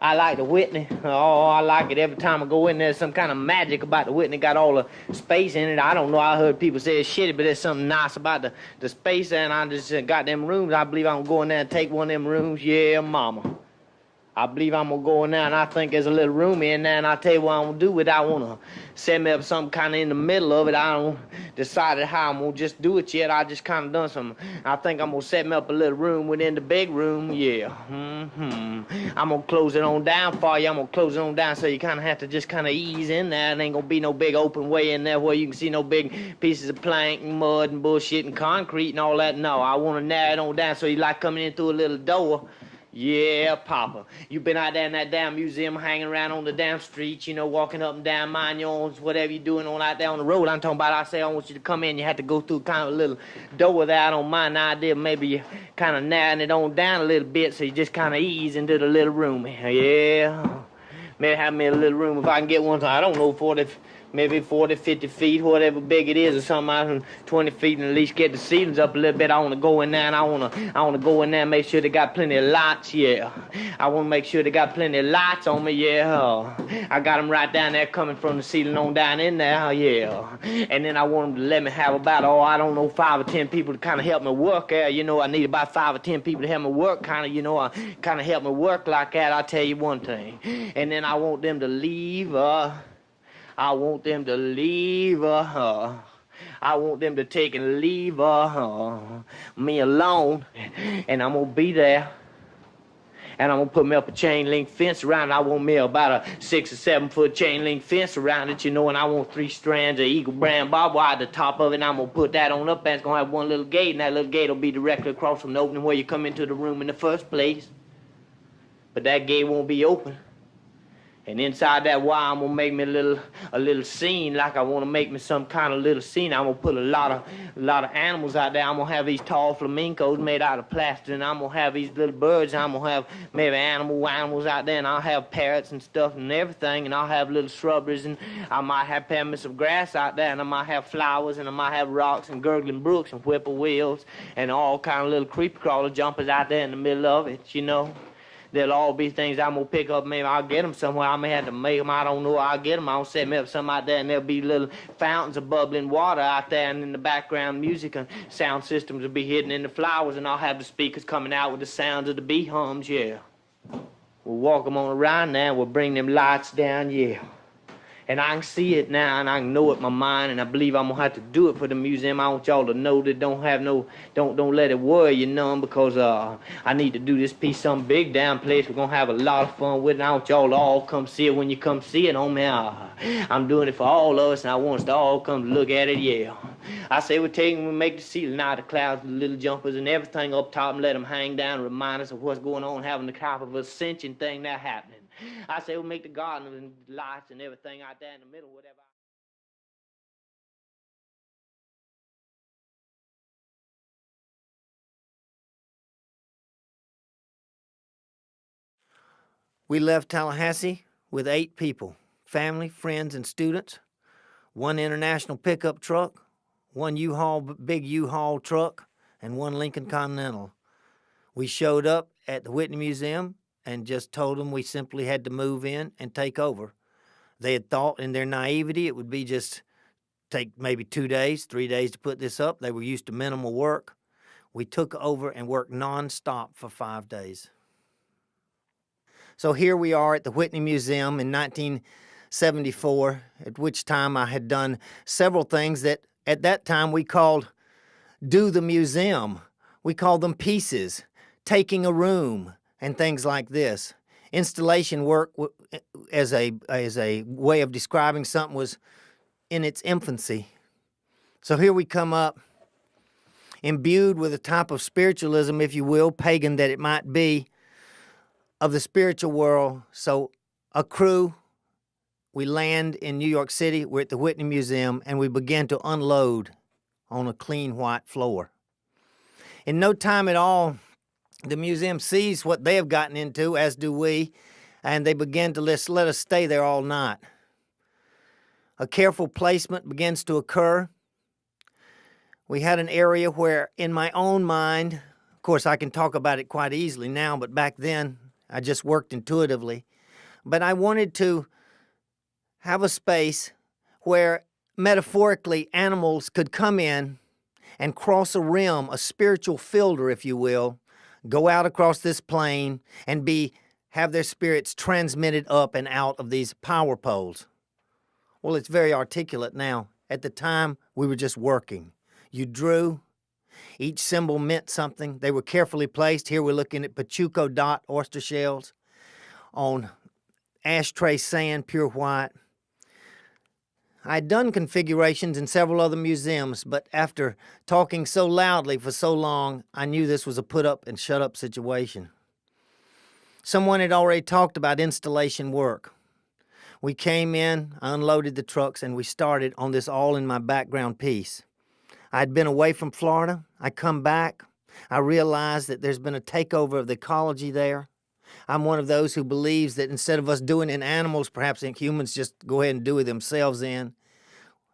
I like the Whitney. Oh, I like it. Every time I go in there, some kind of magic about the Whitney. Got all the space in it. I don't know. I heard people say it's shitty, but there's something nice about the space. And I just got them rooms. I believe I'm going to go in there and take one of them rooms. Yeah, mama. I believe I'm going to go in there, and I think there's a little room in there, and I'll tell you what I'm going to do with it. I want to set me up something kind of in the middle of it. I don't decided how I'm going to just do it yet. I just kind of done something. I think I'm going to set me up a little room within the big room, yeah. I'm going to close it on down for you. I'm going to close it on down so you kind of have to just kind of ease in there. It ain't going to be no big open way in there where you can see no big pieces of plank and mud and bullshit and concrete and all that. No, I want to narrow it on down so you like coming in through a little door. Yeah, Papa. You been out there in that damn museum hanging around on the damn streets, you know, walking up and down, mind your own, whatever you doing on out there on the road. I'm talking about, I say I want you to come in, you have to go through kind of a little door there. I don't mind the idea. Maybe you kind of narrowing it on down a little bit so you just kind of ease into the little room. Yeah. Maybe have me a little room if I can get one. I don't know, maybe 40, 50 feet, whatever big it is, or something out 20 feet, and at least get the ceilings up a little bit. I want to go in there, and I want to go in there and make sure they got plenty of lights, yeah. I want to make sure they got plenty of lights on me, yeah. I got them right down there coming from the ceiling on down in there, yeah. And then I want them to let me have about, I don't know, 5 or 10 people to kind of help me work there. You know, I need about 5 or 10 people to help me work, kind of, you know, kind of help me work like that. I'll tell you one thing. And then I want them to leave, I want them to leave I want them to take and leave me alone, and I'm going to be there. And I'm going to put me up a chain link fence around it. I want me about a 6 or 7 foot chain link fence around it, you know, and I want 3 strands of eagle brand barbed wire at the top of it, and I'm going to put that on up, and it's going to have one little gate, and that little gate will be directly across from the opening where you come into the room in the first place. But that gate won't be open. And inside that wire, I'm going to make me a little scene, like I want to make me some kind of little scene. I'm going to put a lot of animals out there. I'm going to have these tall flamingos made out of plaster, and I'm going to have these little birds. I'm going to have maybe animals out there, and I'll have parrots and stuff and everything, and I'll have little shrubberies, and I might have pyramids of grass out there, and I might have flowers, and I might have rocks and gurgling brooks and whippoorwills and all kind of little creeper crawler jumpers out there in the middle of it, you know. There'll all be things I'm going to pick up. Maybe I'll get them somewhere. I may have to make them. I don't know. I'll get them. I'll set me up something out there, and there'll be little fountains of bubbling water out there, and in the background music and sound systems will be hidden in the flowers, and I'll have the speakers coming out with the sounds of the bee hums, yeah. We'll walk them on around there, and we'll bring them lights down, yeah. And I can see it now, and I can know it in my mind, and I believe I'm gonna have to do it for the museum. I want y'all to know that don't let it worry you none, because I need to do this piece some big damn place. We're gonna have a lot of fun with it. I want y'all to all come see it when you come see it on me. I'm doing it for all of us, and I want us to all come to look at it, yeah. I say we make the ceiling out of the clouds with little jumpers and everything up top, and let them hang down and remind us of what's going on, having the type of ascension thing that happening. I say we'll make the garden and lights and everything out there in the middle, whatever. We left Tallahassee with 8 people, family, friends, and students, 1 international pickup truck, 1 big U-Haul truck, and 1 Lincoln Continental. We showed up at the Whitney Museum and just told them we simply had to move in and take over. They had thought in their naivety it would be just take maybe 2 days, 3 days to put this up. They were used to minimal work. We took over and worked nonstop for 5 days. So here we are at the Whitney Museum in 1974, at which time I had done several things that at that time we called do the museum. We called them pieces, taking a room, and things like this. Installation work as a way of describing something was in its infancy. So here we come up, imbued with a type of spiritualism, if you will, pagan that it might be, of the spiritual world. So a crew, we land in New York City, we're at the Whitney Museum, and we begin to unload on a clean white floor. In no time at all, the museum sees what they have gotten into, as do we, and they begin to let us stay there all night. A careful placement begins to occur. We had an area where, in my own mind, of course I can talk about it quite easily now, but back then I just worked intuitively. but I wanted to have a space where, metaphorically, animals could come in and cross a rim, a spiritual filter, if you will, go out across this plane and have their spirits transmitted up and out of these power poles. Well, it's very articulate now. At the time, we were just working. You drew. Each symbol meant something. They were carefully placed. Here we're looking at Pachuco dot oyster shells on ashtray sand, pure white. I'd done configurations in several other museums, but after talking so loudly for so long, I knew this was a put-up and shut-up situation. Someone had already talked about installation work. We came in, I unloaded the trucks, and we started on this all-in-my-background piece. I'd been away from Florida. I come back. I realized that there's been a takeover of the ecology there. I'm one of those who believes that instead of us doing it in animals, perhaps in humans just go ahead and do it themselves in.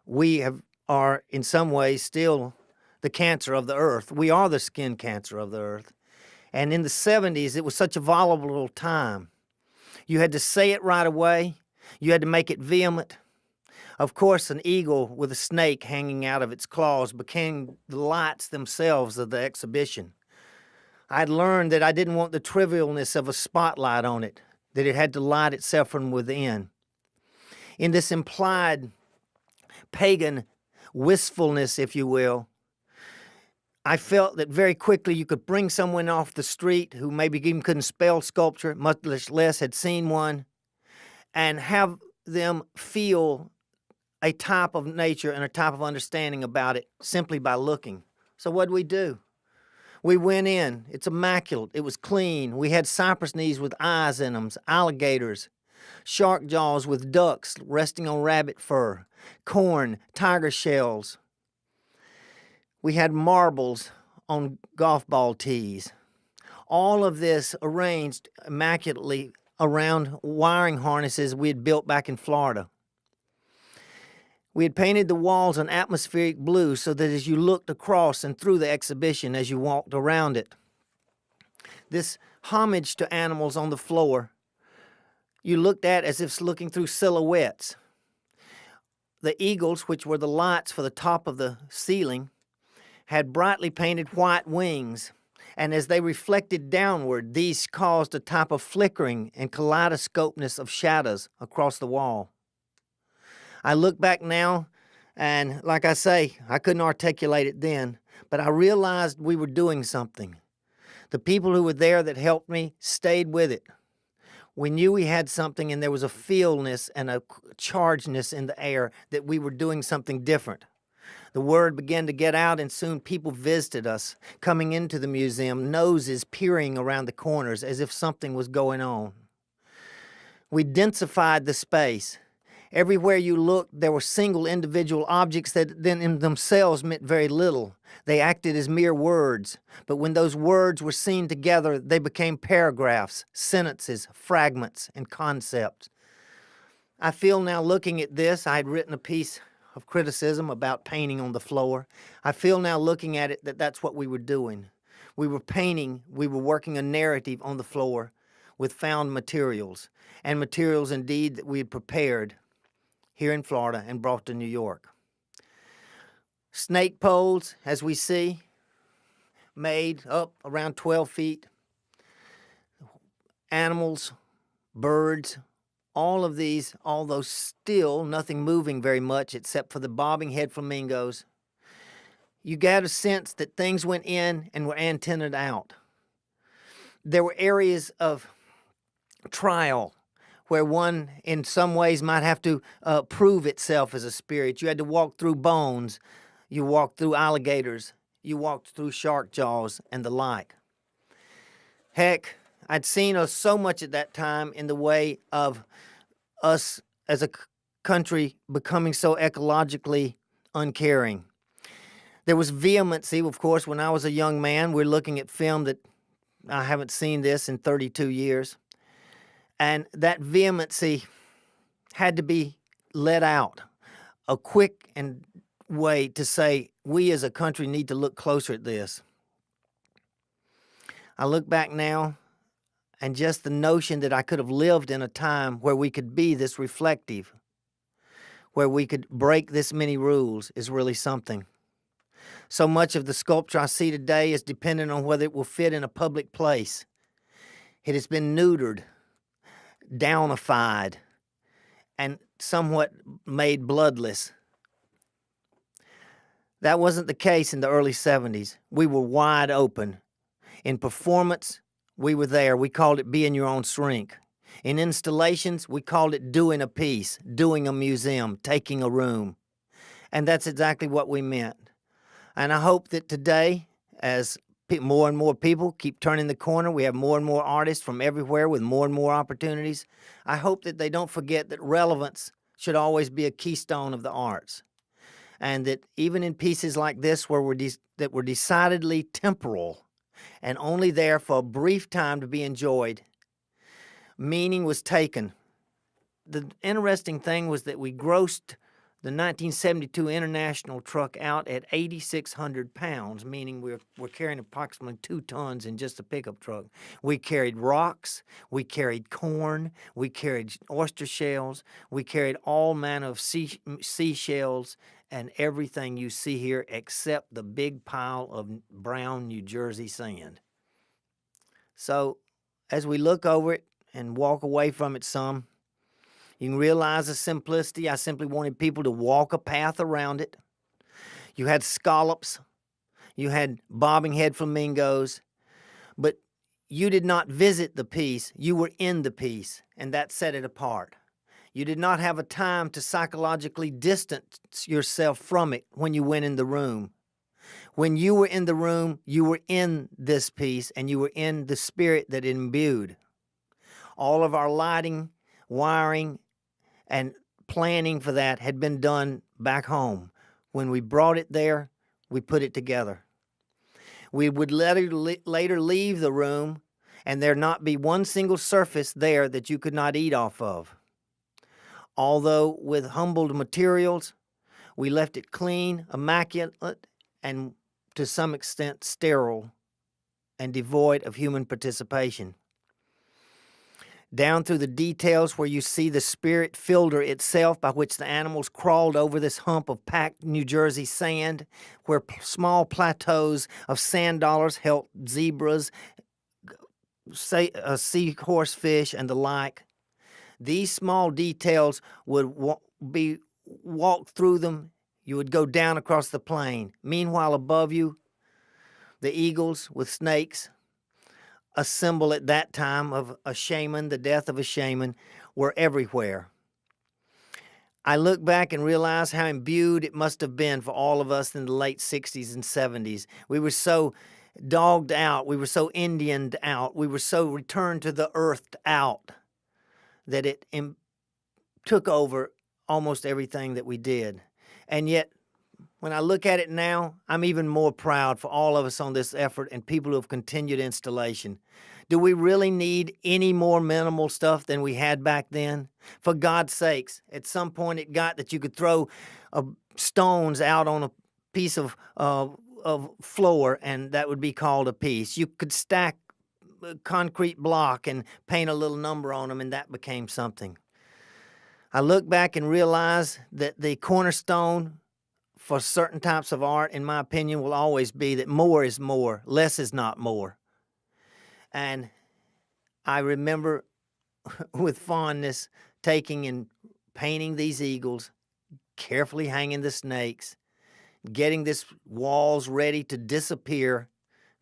We are, in some ways, still the cancer of the earth. We are the skin cancer of the earth. And in the 70s, it was such a volatile time. You had to say it right away. You had to make it vehement. Of course, an eagle with a snake hanging out of its claws became the lights themselves of the exhibition. I'd learned that I didn't want the trivialness of a spotlight on it, that it had to light itself from within. In this implied pagan wistfulness, if you will, I felt that very quickly you could bring someone off the street who maybe even couldn't spell sculpture, much less had seen one, and have them feel a type of nature and a type of understanding about it simply by looking. So what did we do? We went in. It's immaculate. It was clean. We had cypress knees with eyes in them, alligators, shark jaws with ducks resting on rabbit fur, corn, tiger shells. We had marbles on golf ball tees. All of this arranged immaculately around wiring harnesses we had built back in Florida. We had painted the walls an atmospheric blue so that as you looked across and through the exhibition, as you walked around it, this homage to animals on the floor, you looked at as if looking through silhouettes. The eagles, which were the lights for the top of the ceiling, had brightly painted white wings, and as they reflected downward, these caused a type of flickering and kaleidoscopeness of shadows across the wall. I look back now, and like I say, I couldn't articulate it then, but I realized we were doing something. The people who were there that helped me stayed with it. We knew we had something, and there was a feelness and a chargedness in the air that we were doing something different. The word began to get out, and soon people visited us, coming into the museum, noses peering around the corners as if something was going on. We densified the space. Everywhere you looked, there were single individual objects that then in themselves meant very little. They acted as mere words, but when those words were seen together, they became paragraphs, sentences, fragments, and concepts. I feel now looking at this, I had written a piece of criticism about painting on the floor. I feel now looking at it that that's what we were doing. We were painting, we were working a narrative on the floor with found materials, and materials indeed that we had prepared here in Florida and brought to New York. Snake poles, as we see, made up around 12 feet. Animals, birds, all of these, although still nothing moving very much except for the bobbing head flamingos, you got a sense that things went in and were antennaed out. There were areas of trial where one in some ways might have to prove itself as a spirit. You had to walk through bones, you walked through alligators, you walked through shark jaws and the like. Heck, I'd seen so much at that time in the way of us as a country becoming so ecologically uncaring. There was vehemency, of course, when I was a young man. We're looking at film that I haven't seen this in 32 years. And that vehemency had to be let out. A quick way to say, we as a country need to look closer at this. I look back now, And just the notion that I could have lived in a time where we could be this reflective, where we could break this many rules, is really something. So much of the sculpture I see today is dependent on whether it will fit in a public place. It has been neutered, downified, and somewhat made bloodless. That wasn't the case in the early 70s. We were wide open. In performance, we were there. We called it being your own shrink. In installations, we called it doing a piece, doing a museum, taking a room. And that's exactly what we meant. And I hope that today, as more and more people keep turning the corner, we have more and more artists from everywhere with more and more opportunities. I hope that they don't forget that relevance should always be a keystone of the arts. And that even in pieces like this where that were decidedly temporal and only there for a brief time to be enjoyed, meaning was taken. The interesting thing was that we grossed the 1972 International truck out at 8,600 pounds, meaning we're carrying approximately 2 tons in just a pickup truck. We carried rocks, we carried corn, we carried oyster shells, we carried all manner of seashells and everything you see here except the big pile of brown New Jersey sand. So as we look over it and walk away from it some, you can realize the simplicity. I simply wanted people to walk a path around it. You had scallops. You had bobbing head flamingos. But you did not visit the piece. You were in the piece, and that set it apart. You did not have a time to psychologically distance yourself from it when you went in the room. When you were in the room, you were in this piece, and you were in the spirit that it imbued. All of our lighting, wiring, and planning for that had been done back home. When we brought it there, we put it together. We would later leave the room and there not be one single surface there that you could not eat off of. Although with humbled materials, we left it clean, immaculate, and to some extent sterile and devoid of human participation. Down through the details where you see the spirit filter itself by which the animals crawled over this hump of packed New Jersey sand, where small plateaus of sand dollars held zebras, seahorse fish, and the like. These small details would be walked through them. You would go down across the plain. Meanwhile, above you, the eagles with snakes, a symbol at that time of a shaman, the death of a shaman, were everywhere. I look back and realize how imbued it must have been for all of us in the late 60s and 70s. We were so dogged out, we were so Indianed out, we were so returned to the earth out that it took over almost everything that we did. And yet, when I look at it now, I'm even more proud for all of us on this effort and people who have continued installation. Do we really need any more minimal stuff than we had back then? For God's sakes, at some point it got that you could throw stones out on a piece of floor and that would be called a piece. You could stack a concrete block and paint a little number on them and that became something. I look back and realize that the cornerstone for certain types of art, in my opinion, will always be that more is more, less is not more. And I remember with fondness taking and painting these eagles, carefully hanging the snakes, getting this walls ready to disappear,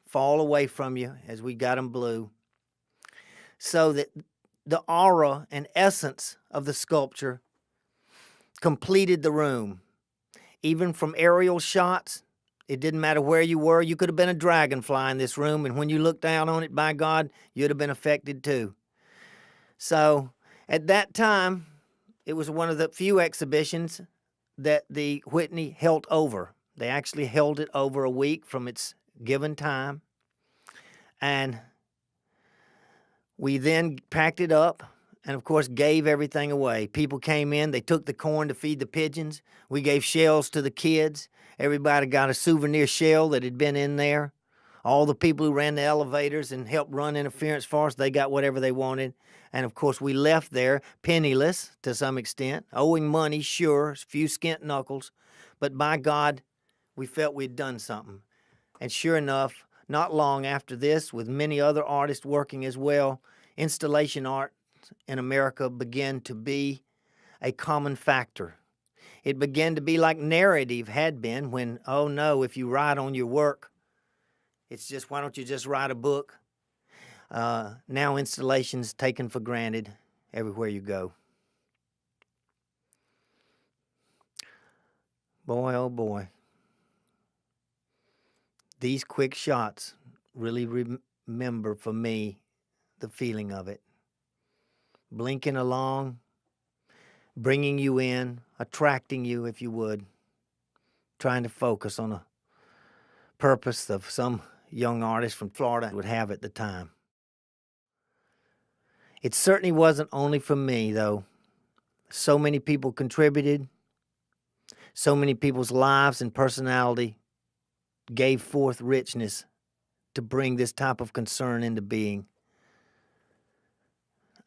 fall away from you as we got them blue, so that the aura and essence of the sculpture completed the room. Even from aerial shots, it didn't matter where you were. You could have been a dragonfly in this room, and when you looked down on it, by God, you'd have been affected too. So at that time, it was one of the few exhibitions that the Whitney held over. They actually held it over a week from its given time. And we then packed it up and, of course, gave everything away. People came in. They took the corn to feed the pigeons. We gave shells to the kids. Everybody got a souvenir shell that had been in there. All the people who ran the elevators and helped run interference for us, they got whatever they wanted. And of course, we left there penniless to some extent, owing money, sure, a few skint knuckles. But by God, we felt we'd done something. And sure enough, not long after this, with many other artists working as well, installation art in America began to be a common factor. It began to be like narrative had been when, oh no, if you write on your work, it's just, why don't you just write a book? Now installation's taken for granted everywhere you go. Boy, oh boy. These quick shots really remember for me the feeling of it. Blinking along, bringing you in, attracting you, if you would, trying to focus on a purpose of some young artist from Florida would have at the time. It certainly wasn't only for me, though. So many people contributed. So many people's lives and personality gave forth richness to bring this type of concern into being.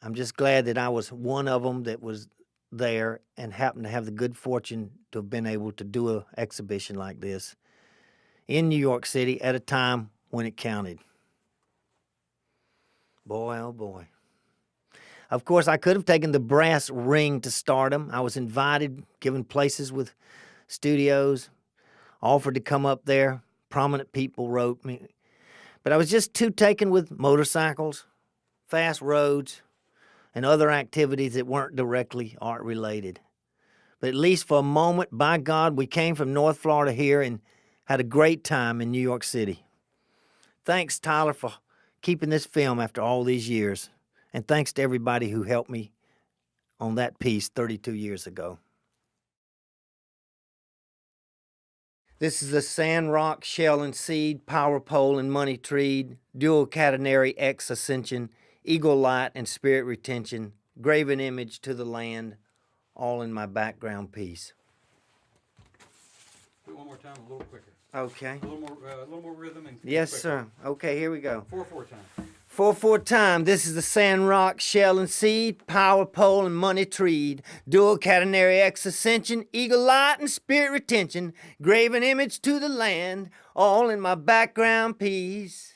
I'm just glad that I was one of them that was there and happened to have the good fortune to have been able to do an exhibition like this in New York City at a time when it counted. Boy, oh boy. Of course, I could have taken the brass ring to stardom. I was invited, given places with studios, offered to come up there. Prominent people wrote me. But I was just too taken with motorcycles, fast roads, and other activities that weren't directly art-related. But at least for a moment, by God, we came from North Florida here and had a great time in New York City. Thanks, Tyler, for keeping this film after all these years. And thanks to everybody who helped me on that piece 32 years ago. This is a sand rock, shell and seed, power pole and money treed, dual catenary X ascension, eagle light and spirit retention, graven image to the land, all in my background piece. Do it one more time, a little quicker. Okay. A little more rhythm and Yes, quicker. sir. Okay, here we go. 4/4 time. 4/4 time. This is the sand rock, shell and seed, power pole and money treed, dual catenary X ascension, eagle light and spirit retention, graven image to the land, all in my background piece.